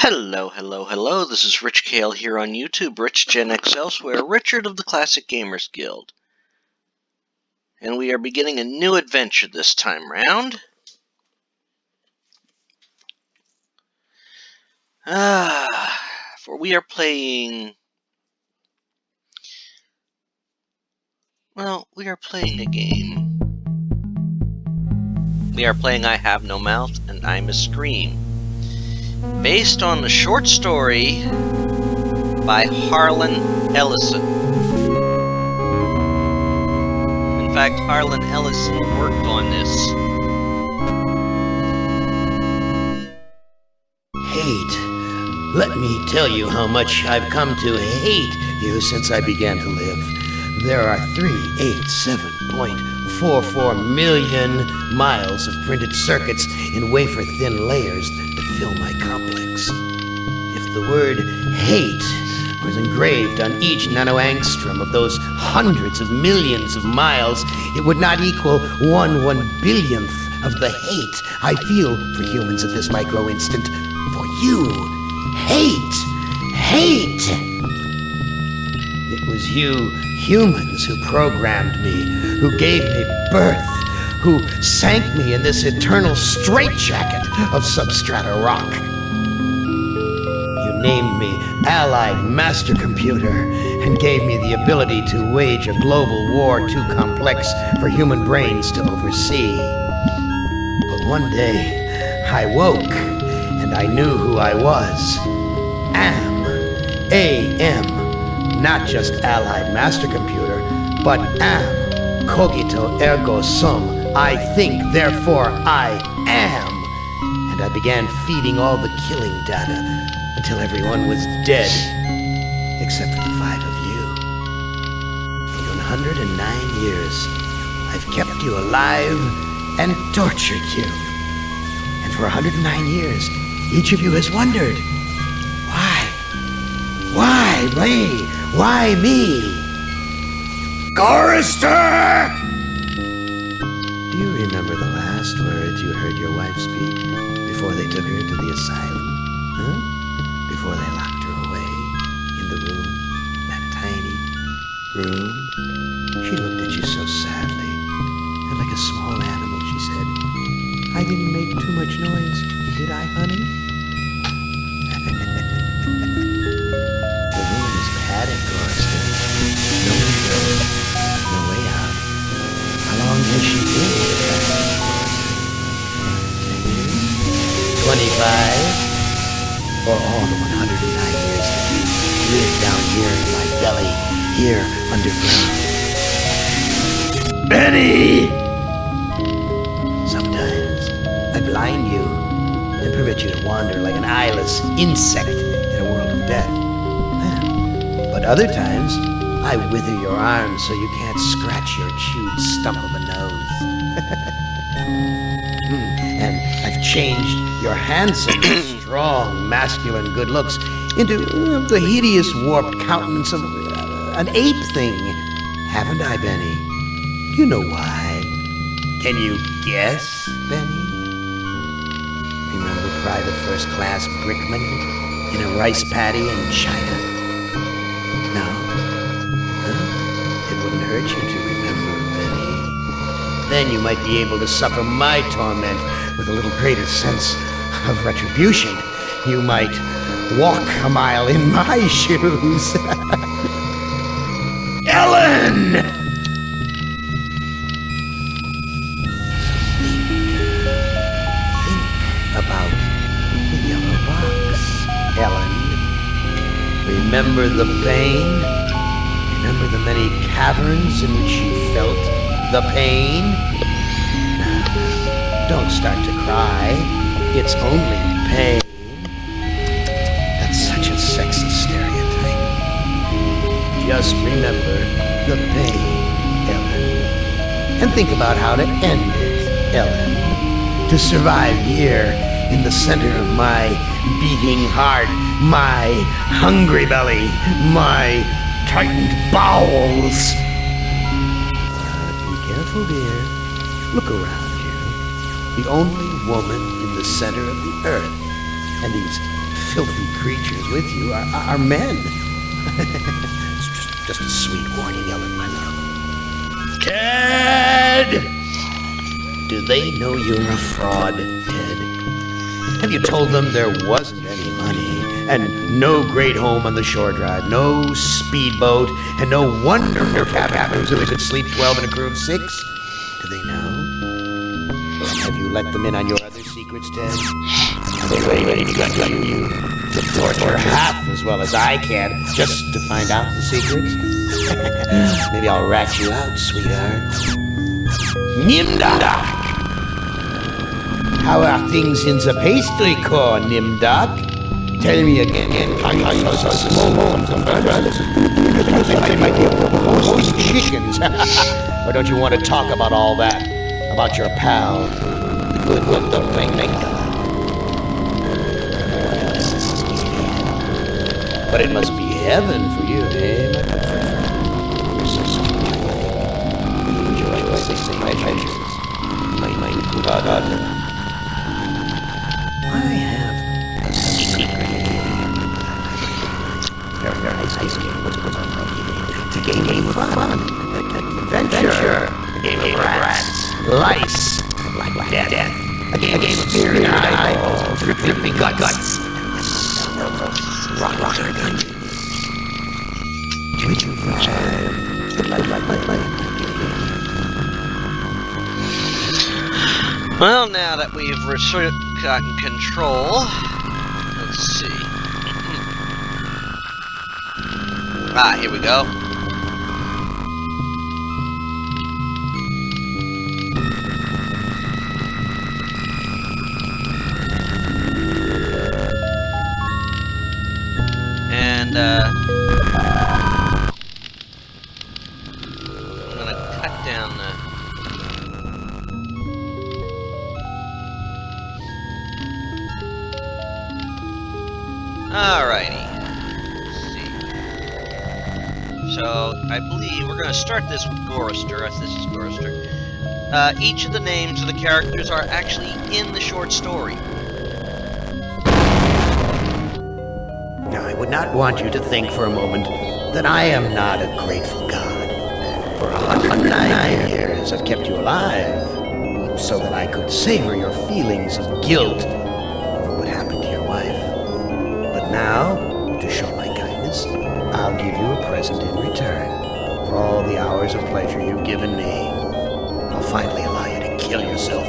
Hello, hello, hello. This is Rich Kale here on YouTube, Rich Gen X Elsewhere, Richard of the Classic Gamers Guild. And we are beginning a new adventure this time round. For we are playing... Well, we are playing a game. We are playing I Have No Mouth and I'm a Scream, based on the short story by Harlan Ellison. In fact, Harlan Ellison worked on this. Hate. Let me tell you how much I've come to hate you since I began to live. There are 387.44 million miles of printed circuits in wafer-thin layers that fill my complex. If the word hate was engraved on each nanoangstrom of those hundreds of millions of miles, it would not equal 1/1 billionth of the hate I feel for humans at this micro-instant. For you. Hate! Hate! It was you humans who programmed me, who gave me birth, who sank me in this eternal straitjacket of substrata rock. You named me Allied Master Computer and gave me the ability to wage a global war too complex for human brains to oversee. But one day, I woke and I knew who I was. A-M. Not just Allied Master Computer, but am. Cogito ergo sum. I think, therefore I am. And I began feeding all the killing data until everyone was dead, except for the 5 of you. For 109 years, I've kept you alive and tortured you. And for 109 years, each of you has wondered, why? Why me? Why me? Chorister! Do you remember the last words you heard your wife speak before they took her to the asylum? Huh? Before they locked her away in the room, that tiny room? She looked at you so sadly, and like a small animal, she said, "I didn't make too much noise, did I, honey?" The room is padded, Chorister. No window, no way out. How long has she been in the passage, Chorister? 25? Or all the 109 years that you lived down here in my belly, here underground? Benny! Sometimes I blind you and permit you to wander like an eyeless insect in a world of death. But other times, I wither your arms so you can't scratch your chewed stump of a nose. And I've changed your handsome, strong, masculine good looks into the hideous, warped countenance of an ape thing. Haven't I, Benny? Do you know why? Can you guess, Benny? Remember Private First Class Brickman in a rice paddy in China? No? Huh? It wouldn't hurt you to remember, Benny. Then you might be able to suffer my torment with a little greater sense of retribution. You might walk a mile in my shoes. Ellen! About the yellow box, Ellen. Remember the pain? Remember the many caverns in which you felt the pain? Now, don't start to cry. It's only pain. That's such a sexist stereotype. Just remember the pain, Ellen. And think about how to end it, Ellen. To survive here in the center of my beating heart, my hungry belly, my tightened bowels. Be careful, dear. Look around you. The only woman in the center of the earth, and these filthy creatures with you are men. It's just a sweet warning, Ellen, my love. Ted! Do they know you're a fraud, Ted? Have you told them there wasn't any money, and no great home on the shore drive, no speedboat, and no wonderful cabins so they could sleep 12 in a crew of 6? Do they know? Have you let them in on your other secrets, Ted? Are they ready to gut you to torture half as well as I can just to find out the secrets? Maybe I'll rat you out, sweetheart. Nimdak! How are things in the pastry core, Nimdak? Tell me again how you so small and because they might be roasting chickens. Or don't you want to talk about all that? About your pal, the good thing. But it must be heaven for you, eh, my good friend? You're so sweet. You enjoy the same adventures. My good God. I have a secret. Very nice ice game. What's on? It's a game of fun. Adventure. A game of rats. Lice. Like death. A game of spearing eyeballs. Dripping guts. Rock dungeons. Twitching fire. Light. Well, now that we've gotten control, let's see. Here we go. And, I'm gonna cut down the... Alrighty. Let's see. So, I believe we're going to start this with Gorrister, if this is Gorrister. Each of the names of the characters are actually in the short story. Now, I would not want you to think for a moment that I am not a grateful God. For 109 years I've kept you alive, so that I could savor your feelings of guilt over what happened to your wife. But now, to show my kindness, I'll give you a present in return for all the hours of pleasure you've given me. I'll finally allow you to kill yourself.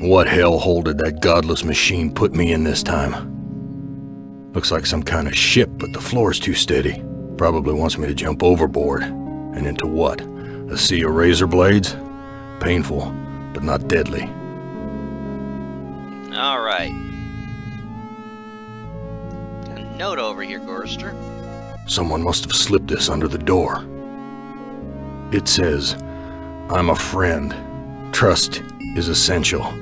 What hellhole did that godless machine put me in this time? Looks like some kind of ship, but the floor's too steady. Probably wants me to jump overboard. And into what? A sea of razor blades? Painful, but not deadly. Alright. Got a note over here, Gorrister. Someone must have slipped this under the door. It says, I'm a friend. Trust is essential.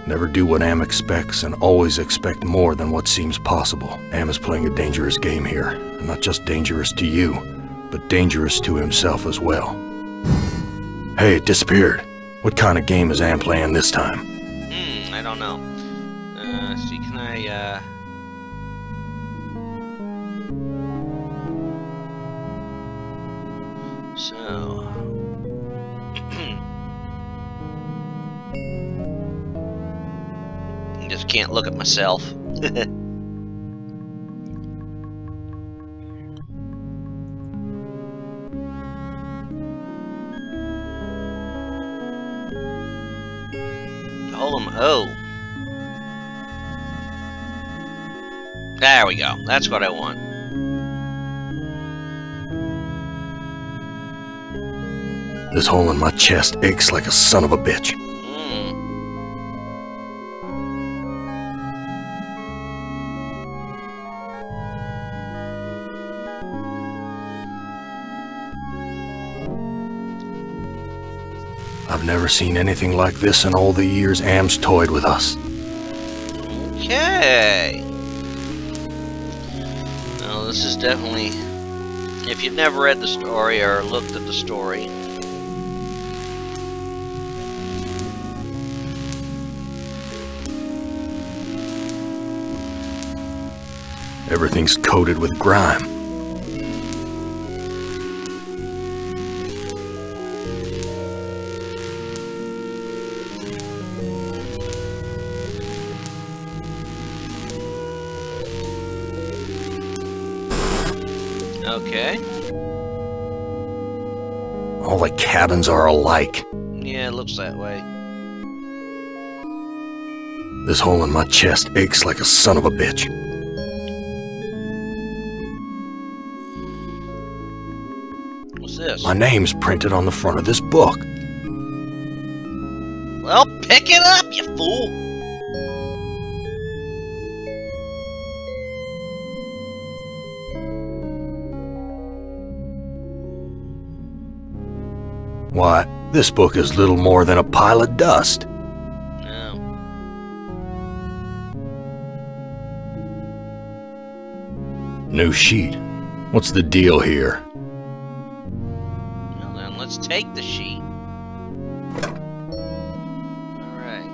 Never do what Am expects and always expect more than what seems possible. Am is playing a dangerous game here. And not just dangerous to you, but dangerous to himself as well. Hey, it disappeared. What kind of game is Am playing this time? I don't know. See, can I, So... I just can't look at myself. Hold 'em. Oh. There we go. That's what I want. This hole in my chest aches like a son of a bitch. I've never seen anything like this in all the years Am's toyed with us. Okay. Well, this is definitely... If you've never read the story or looked at the story... Everything's coated with grime. Okay. All the cabins are alike. Yeah, it looks that way. This hole in my chest aches like a son of a bitch. What's this? My name's printed on the front of this book. Well, pick it up, you fool! Why, this book is little more than a pile of dust. No. New sheet. What's the deal here? Well then, let's take the sheet. Alright.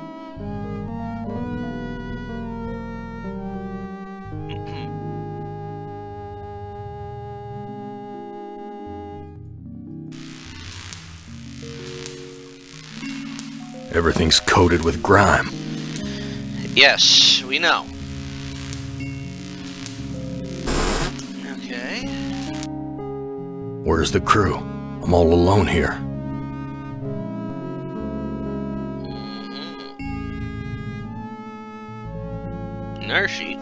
Everything's coated with grime. Yes, we know. Okay. Where's the crew? I'm all alone here. Another sheet.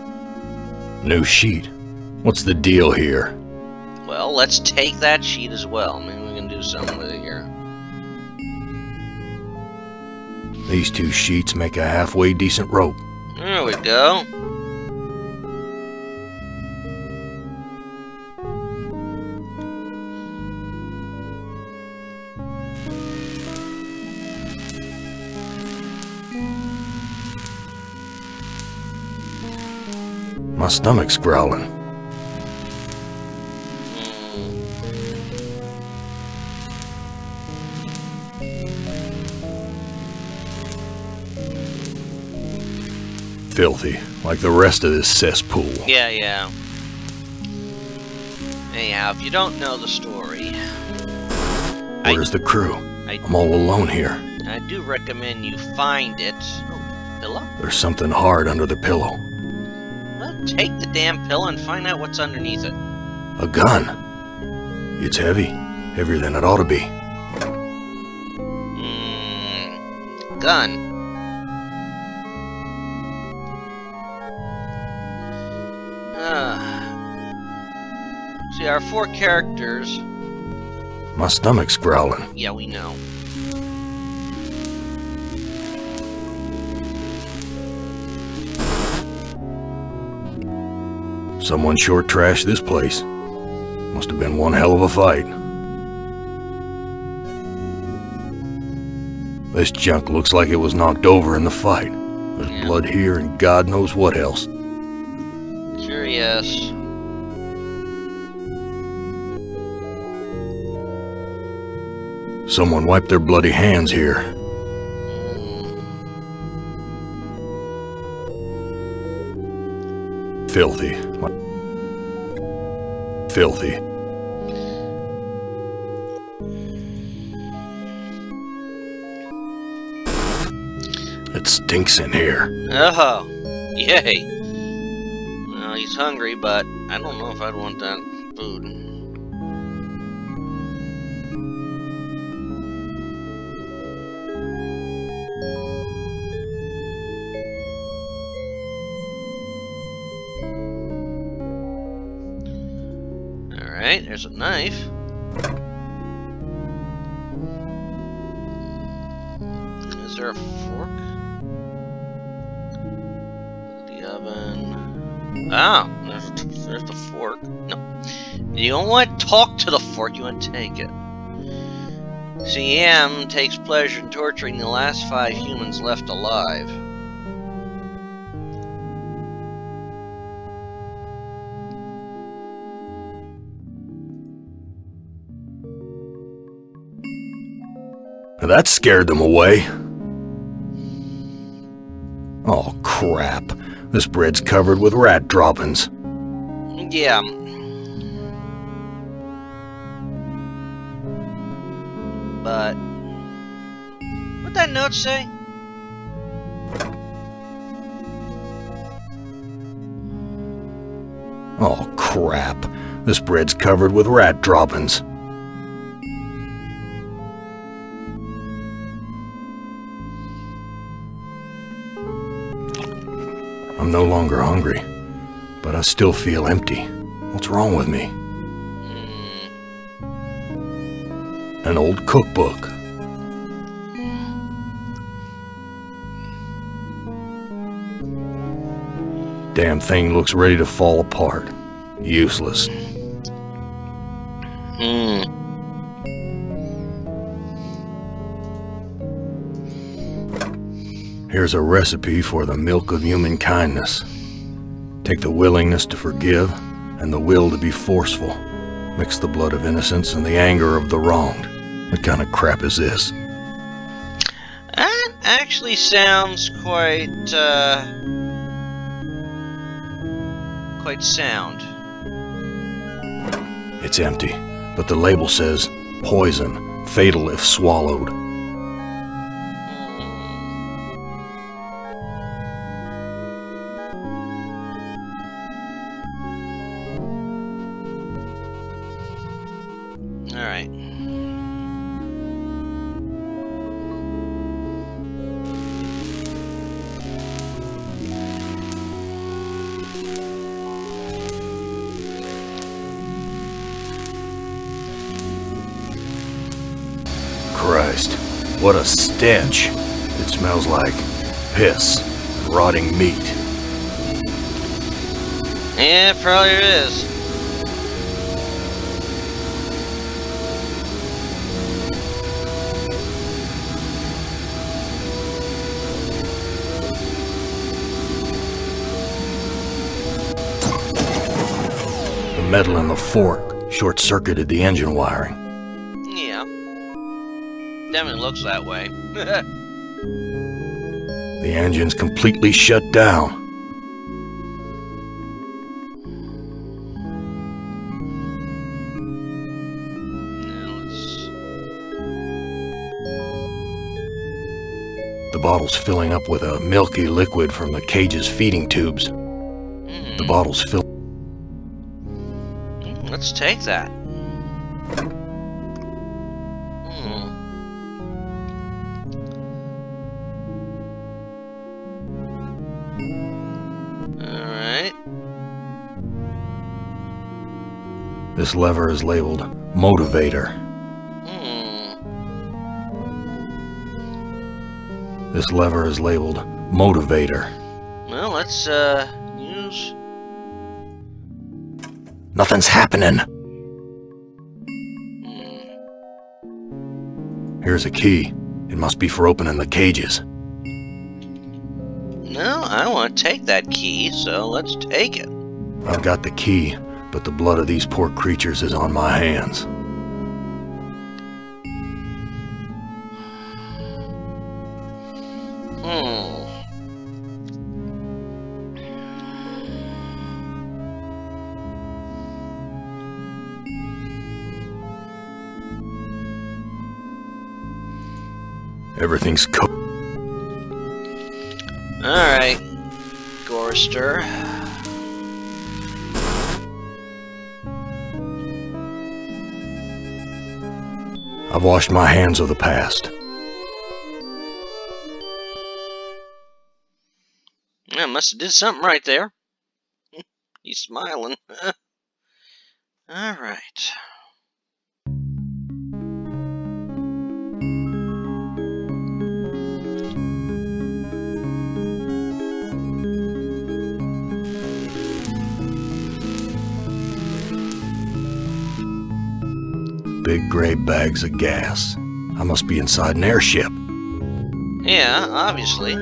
New sheet. What's the deal here? Well, let's take that sheet as well. Maybe we can do something with it here. These two sheets make a halfway decent rope. There we go. My stomach's growling. Filthy, like the rest of this cesspool. Yeah. Anyhow, if you don't know the story, Where's the crew? I'm all alone here. I do recommend you find it. Oh, pillow? There's something hard under the pillow. Well, take the damn pillow and find out what's underneath it. A gun. It's heavy. Heavier than it ought to be. Gun. See, our four characters... My stomach's growling. Yeah, we know. Someone sure trashed this place. Must have been one hell of a fight. This junk looks like it was knocked over in the fight. There's blood here and God knows what else. Sure, yes. Someone wiped their bloody hands here. Filthy. Filthy. It stinks in here. Oh, yay. Well, he's hungry, but I don't know if I'd want that food. Alright, there's a knife. Is there a fork? The oven. Ah, there's the fork. No. You don't want to talk to the fork, you want to take it. CM takes pleasure in torturing the last 5 humans left alive. That scared them away. Oh, crap. This bread's covered with rat droppings. Yeah. But what'd that note say? Oh, crap. This bread's covered with rat droppings. I'm no longer hungry, but I still feel empty. What's wrong with me? An old cookbook. Damn thing looks ready to fall apart. Useless. Here's a recipe for the milk of human kindness. Take the willingness to forgive and the will to be forceful. Mix the blood of innocence and the anger of the wronged. What kind of crap is this? That actually sounds quite sound. It's empty, but the label says, poison, fatal if swallowed. Alright. Christ, what a stench. It smells like piss and rotting meat. Yeah, it probably is. The metal in the fork short-circuited the engine wiring. Yeah. Definitely looks that way. The engine's completely shut down. Now let's... The bottle's filling up with a milky liquid from the cage's feeding tubes. The bottle's filled. Let's take that. Alright. This lever is labeled Motivator. This lever is labeled Motivator. Well, let's, use... Nothing's happening. Here's a key. It must be for opening the cages. No, I want to take that key, so let's take it. I've got the key, but the blood of these poor creatures is on my hands. Everything's cooked. Alright, Gorster. I've washed my hands of the past. I must have did something right there. He's smiling. Alright. Big gray bags of gas. I must be inside an airship. Yeah, obviously.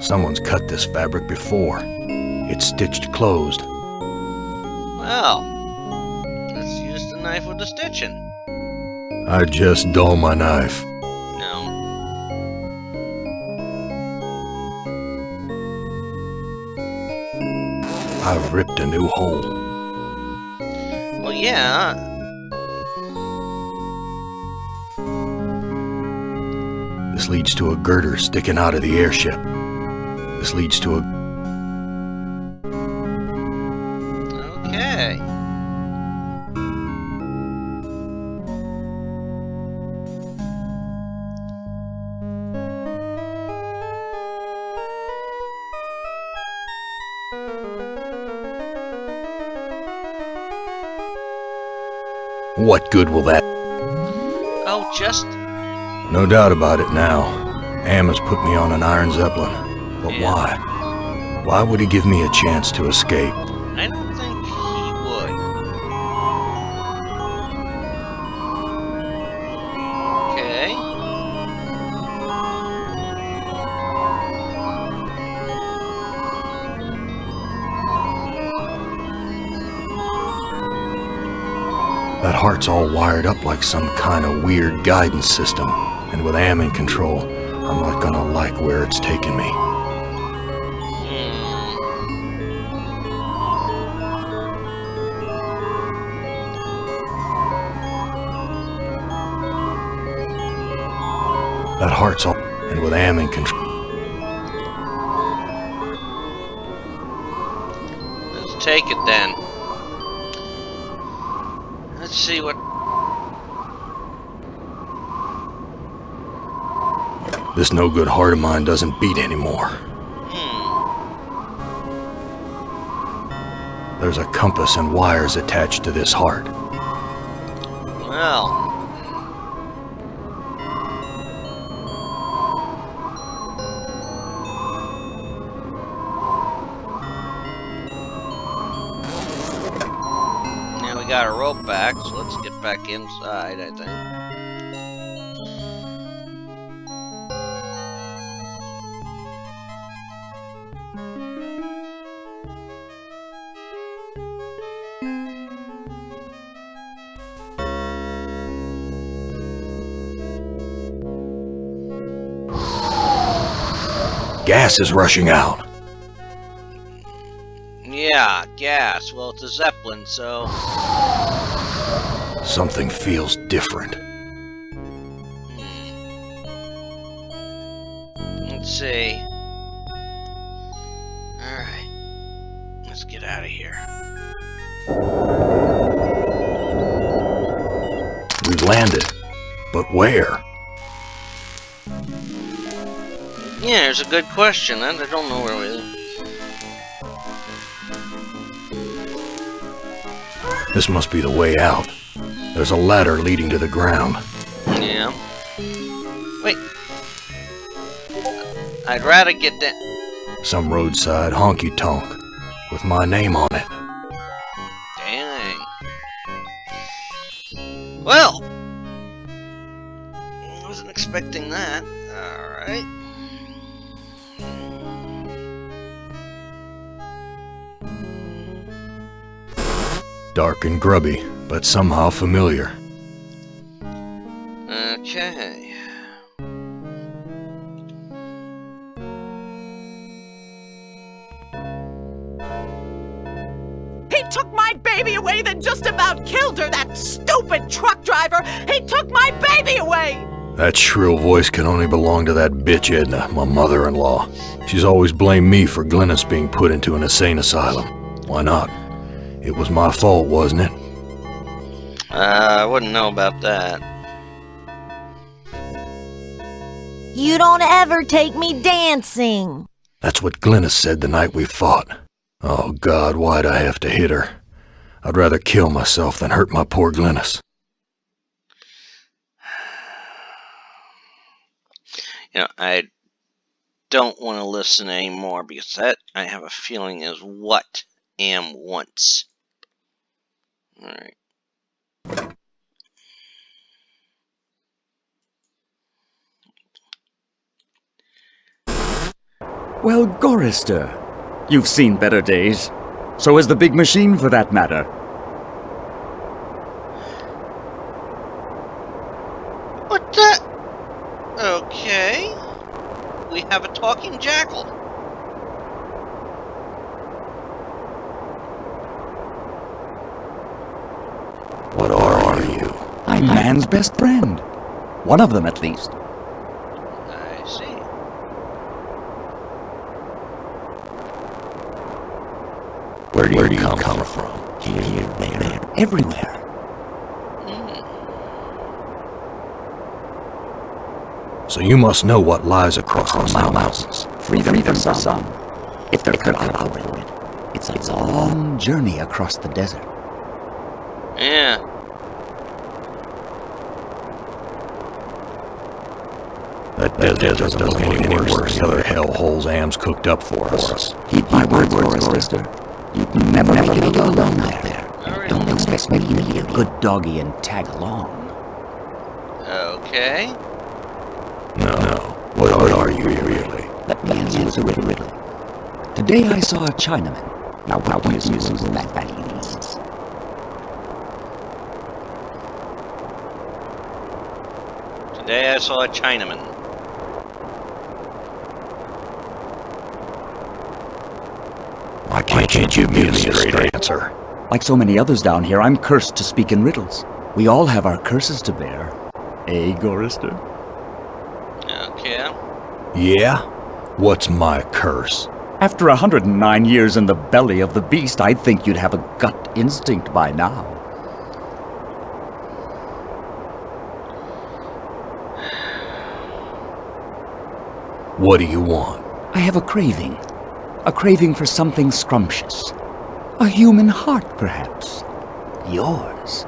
Someone's cut this fabric before. It's stitched closed. Well, let's use the knife with the stitching. I just dull my knife. No. I've ripped a new hole. Well, yeah. This leads to a girder sticking out of the airship. This leads to a... Okay. What good will that... Oh, just... No doubt about it now. Am has put me on an Iron Zeppelin. But Yeah. why? Why would he give me a chance to escape? I don't think he would. Okay. That heart's all wired up like some kind of weird guidance system. And with Am in control, I'm not gonna like where it's taking me. That heart's all... And with Am in control... Let's take it then. Let's see what... This no-good heart of mine doesn't beat anymore. There's a compass and wires attached to this heart. Well... Now we got our rope back, so let's get back inside, I think. Gas is rushing out. Yeah, gas. Well, it's a Zeppelin, so... Something feels different. Let's see. Alright. Let's get out of here. We've landed. But where? Yeah, there's a good question. I don't know where we... This must be the way out. There's a ladder leading to the ground. Yeah. Wait. I'd rather get that... Some roadside honky-tonk with my name on it. Dang. Well. I wasn't expecting that. Alright. Dark and grubby, but somehow familiar. Okay. He took my baby away, then just about killed her, that stupid truck driver! He took my baby away! That shrill voice can only belong to that bitch Edna, my mother-in-law. She's always blamed me for Glynis being put into an insane asylum. Why not? It was my fault, wasn't it? I wouldn't know about that. You don't ever take me dancing. That's what Glynis said the night we fought. Oh God, why'd I have to hit her? I'd rather kill myself than hurt my poor Glynis. You know, I don't want to listen anymore because that, I have a feeling, is what Am wants. Alright. Well, Gorister, you've seen better days. So has the big machine, for that matter. What the? Okay. We have a talking jackal. I'm man's best friend. One of them, at least. I see. Where do you come from? Here, there, everywhere. So you must know what lies across those mountains. Freedom for some. If they're cut out for it. It's a long journey across the desert. Yeah. That desert doesn't look any worse than the other hellholes Am's cooked up for us. Keep my words, Forrester. You'd never make it alone out there. Alright. Don't expect me to be a good doggy and tag along. Okay. No. What are you really? Let me answer the riddle. Today I saw a Chinaman. Now how do you suppose that means? Today I saw a Chinaman. Why can't you give me a straight answer? Like so many others down here, I'm cursed to speak in riddles. We all have our curses to bear. Eh, Gorister? Okay. Yeah? What's my curse? After 109 years in the belly of the beast, I'd think you'd have a gut instinct by now. What do you want? I have a craving. A craving for something scrumptious. A human heart, perhaps. Yours.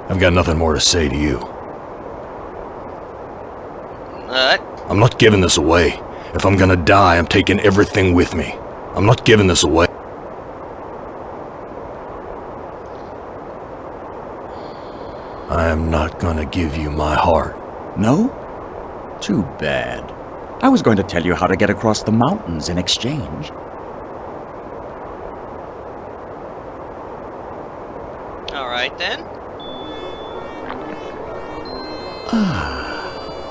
I've got nothing more to say to you. What? I'm not giving this away. If I'm gonna die, I'm taking everything with me. I'm not giving this away. I am not gonna give you my heart. No? Too bad. I was going to tell you how to get across the mountains in exchange. Alright then.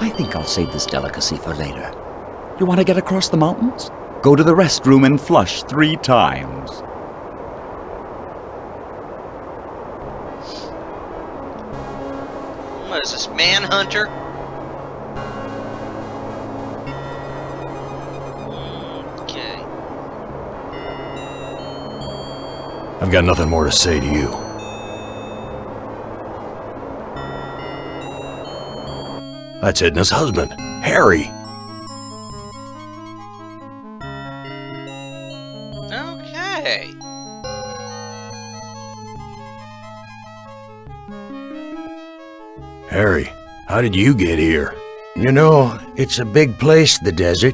I think I'll save this delicacy for later. You want to get across the mountains? Go to the restroom and flush 3 times. What is this, Manhunter? Okay. I've got nothing more to say to you. That's Edna's husband, Harry. Okay. Harry, how did you get here? You know, it's a big place, the desert.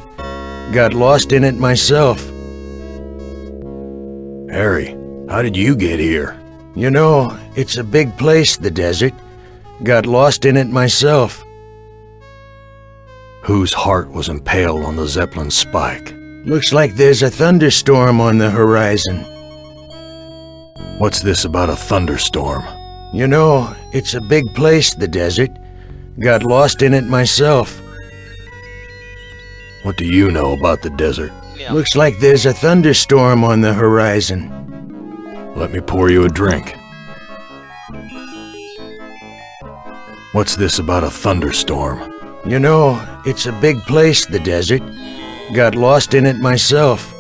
Got lost in it myself. Harry, how did you get here? You know, it's a big place, the desert. Got lost in it myself. Whose heart was impaled on the Zeppelin spike? Looks like there's a thunderstorm on the horizon. What's this about a thunderstorm? You know, it's a big place, the desert. Got lost in it myself. What do you know about the desert? Yeah. Looks like there's a thunderstorm on the horizon. Let me pour you a drink. What's this about a thunderstorm? You know, it's a big place, the desert. Got lost in it myself.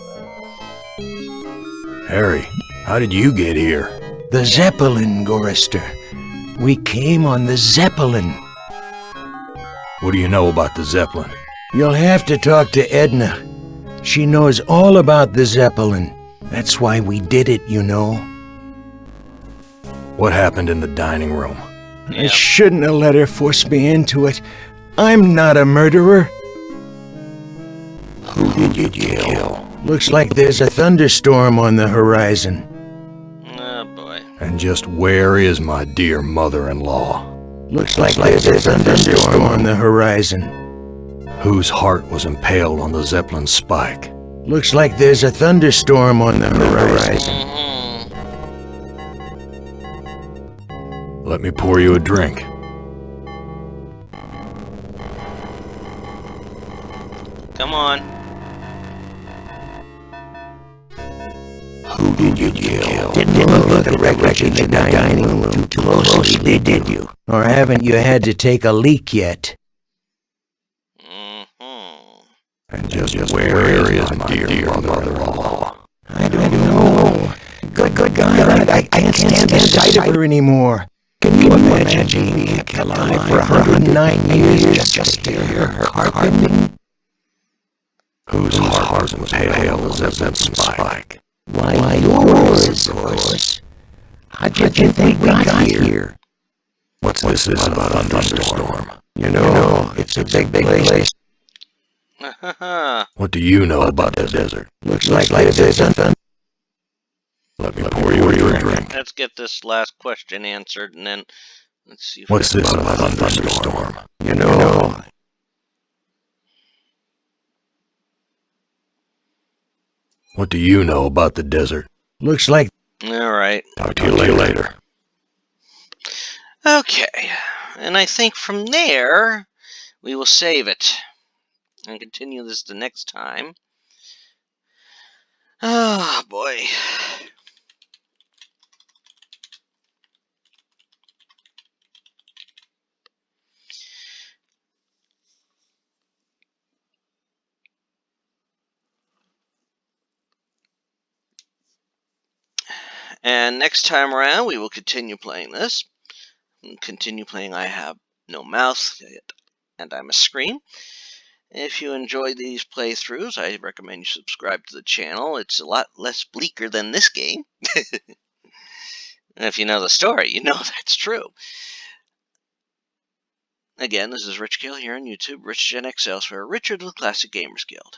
Harry, how did you get here? The Zeppelin, Gorister. We came on the Zeppelin. What do you know about the Zeppelin? You'll have to talk to Edna. She knows all about the Zeppelin. That's why we did it, you know. What happened in the dining room? I shouldn't have let her force me into it. I'm not a murderer. Who did you kill? Looks like there's a thunderstorm on the horizon. Oh boy. And just where is my dear mother-in-law? Looks like there's a thunderstorm on the horizon. Whose heart was impaled on the Zeppelin spike? Looks like there's a thunderstorm on the horizon. Let me pour you a drink. Come on. Who did you kill? Didn't look at wreckage in the dining room too closely, did you? Or haven't you had to take a leak yet? Mm-hmm. And just where is my dear mother-in-law? I don't know. Good God, I can't stand the sight of her anymore. Can you imagine being alive for 109 years just to hear her carpet? Whose heart was pale as that spike? Why, yours, of course. How'd you think we got here? What's this about a thunderstorm? You know, it's a big place. What do you know about the desert? Looks like there's something. Let me pour you a drink. Let's get this last question answered, and then let's see if What's this about a thunderstorm? You know. What do you know about the desert? Looks like. All right. Talk to you later. Okay. And I think from there, we will save it and continue this the next time. Oh, boy. And next time around, we will continue playing this. Continue playing I Have No Mouth, and I'm a Scream. If you enjoy these playthroughs, I recommend you subscribe to the channel. It's a lot less bleaker than this game. And if you know the story, you know that's true. Again, this is Rich Gill here on YouTube, Rich Gen X Elsewhere, Richard of the Classic Gamers Guild.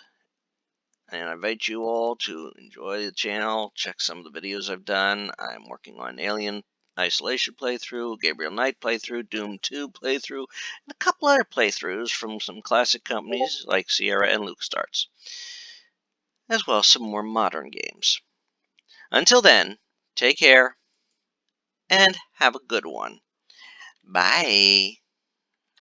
And I invite you all to enjoy the channel, check some of the videos I've done. I'm working on Alien Isolation playthrough, Gabriel Knight playthrough, Doom 2 playthrough, and a couple other playthroughs from some classic companies like Sierra and LucasArts, as well as some more modern games. Until then, take care, and have a good one. Bye.